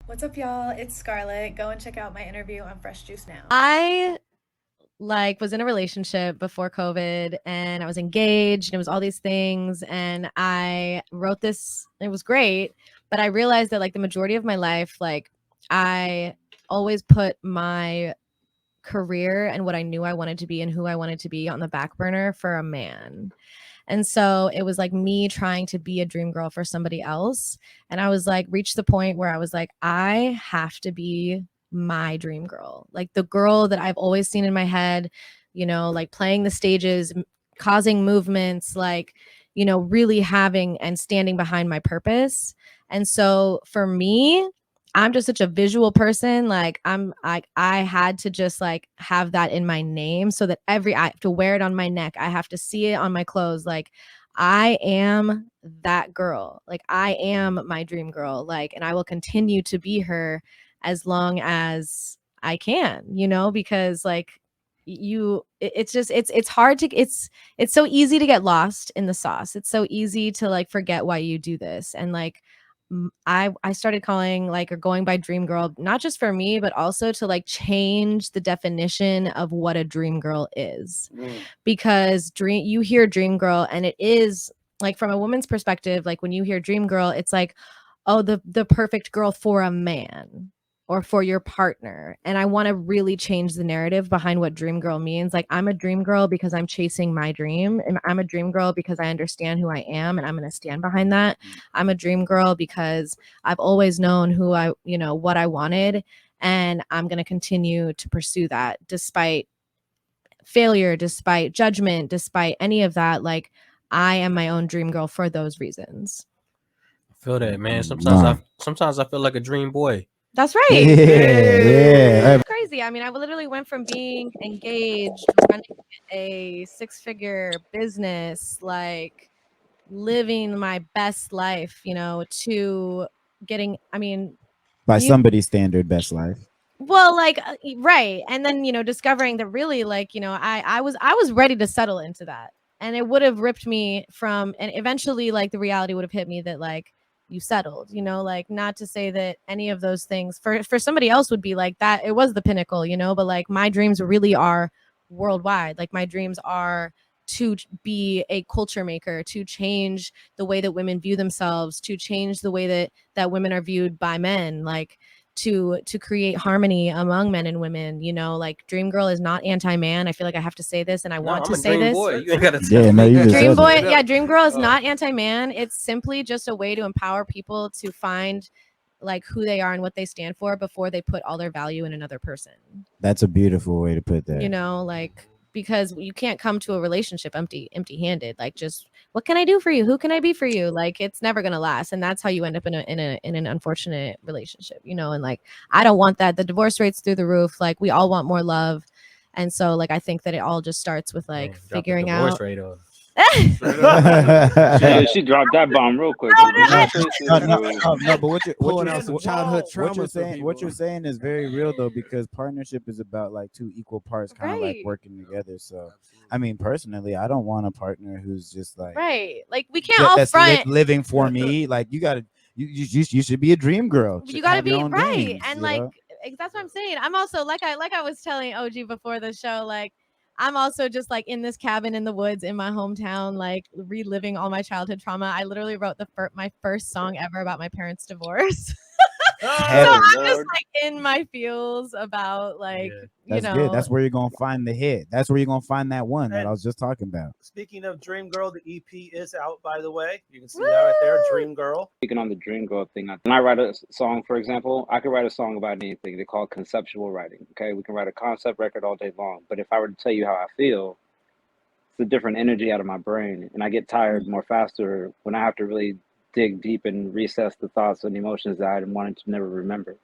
What's up, y'all? It's Scarlett. Go and check out my interview on Fresh Juice now. I was in a relationship before COVID and I was engaged and it was all these things and I wrote this. It was great, but I realized that like the majority of my life, like I always put my career and what I knew I wanted to be and who I wanted to be on the back burner for a man. And so it was like me trying to be a dream girl for somebody else. And I was like, reached the point where I was like, I have to be my dream girl, like the girl that I've always seen in my head, like playing the stages, causing movements, like, really having and standing behind my purpose. And so for me, I'm just such a visual person. Like I had to just like have that in my name so that I have to wear it on my neck. I have to see it on my clothes. Like I am that girl. Like I am my dream girl. Like, and I will continue to be her as long as I can, because like it's hard to it's so easy to get lost in the sauce. It's so easy to like forget why you do this. And like I started calling like or going by dream girl, not just for me, but also to like change the definition of what a dream girl is. Because you hear dream girl and it is like from a woman's perspective, like when you hear dream girl, it's like, oh, the perfect girl for a man or for your partner. And I want to really change the narrative behind what dream girl means. Like I'm a dream girl because I'm chasing my dream, and I'm a dream girl because I understand who I am and I'm going to stand behind that. I'm a dream girl because I've always known who what I wanted, and I'm going to continue to pursue that despite failure, despite judgment, despite any of that. Like I am my own dream girl for those reasons. I feel that, man. Sometimes I feel like a dream boy. That's right. Yeah. It's crazy. I mean, I literally went from being engaged, running a 6-figure business, like living my best life, to getting, I mean, By somebody's standard, best life. well, like right. And then, discovering that really like, I was ready to settle into that. And it would have ripped me from, and eventually like the reality would have hit me that like you settled, like not to say that any of those things for somebody else would be like that. It was the pinnacle, but like my dreams really are worldwide. Like my dreams are to be a culture maker, to change the way that women view themselves, to change the way that women are viewed by men, like to create harmony among men and women. Like dream girl is not anti-man. I feel like I have to say this, and I want to say this. Boy. You ain't gotta tell Yeah, no, me. you just Dream said boy, it. yeah, dream girl is not anti-man. It's simply just a way to empower people to find like who they are and what they stand for before they put all their value in another person. That's a beautiful way to put that. Like because you can't come to a relationship empty-handed. Like just what can I do for you? Who can I be for you? Like it's never gonna last, and that's how you end up in an unfortunate relationship. And like I don't want that. The divorce rate's through the roof. Like we all want more love, and so like I think that it all just starts with like figuring out. Rate on. She dropped that bomb real quick. No, but Pulling out some childhood trauma. what you're saying is very real though, because partnership is about like two equal parts kind of like working together. So I mean, personally, I don't want a partner who's just like like we can't all front living for me. Like you should be a dream girl. You gotta be right. Dreams, and like that's what I'm saying. I'm also like I was telling OG before the show, like I'm also just like in this cabin in the woods in my hometown, like reliving all my childhood trauma. I literally wrote my first song ever about my parents' divorce. So I'm just like in my feels about like that's good. That's where you're gonna find the hit. That's where you're gonna find that one that I was just talking about. Speaking of Dream Girl, the EP is out, by the way. You can see that right there, Dream Girl. Speaking on the dream girl thing, when I write a song, for example, I could write a song about anything. They call it conceptual writing. Okay, we can write a concept record all day long, but if I were to tell you how I feel, it's a different energy out of my brain, and I get tired more faster when I have to really dig deep and recess the thoughts and emotions that I wanted to never remember.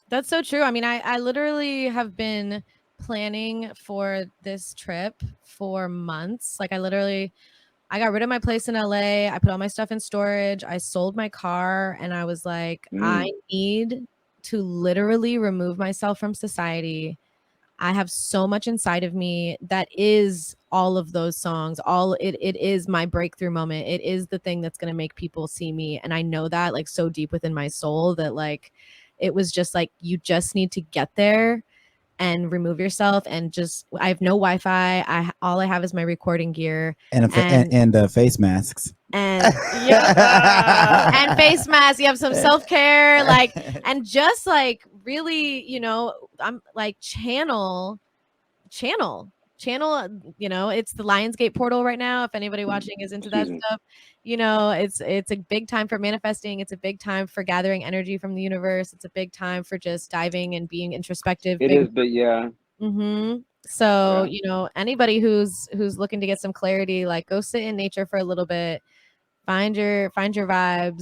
That's so true. I mean, I literally have been planning for this trip for months. Like I got rid of my place in LA. I put all my stuff in storage. I sold my car, and I was like, I need to literally remove myself from society. I have so much inside of me that is all of those songs. It is my breakthrough moment. It is the thing that's going to make people see me. And I know that like so deep within my soul that like it was just like, you just need to get there and remove yourself, and just, I have no Wi-Fi. All I have is my recording gear and face masks. And yeah, and face masks. You have some self-care, like, and just like really, you know, I'm like channel, you know, it's the Lionsgate portal right now. If anybody watching is into that stuff, you know, it's a big time for manifesting. It's a big time for gathering energy from the universe. It's a big time for just diving and being introspective. It is, but yeah. So, you know, anybody who's looking to get some clarity, like, go sit in nature for a little bit, find your vibes,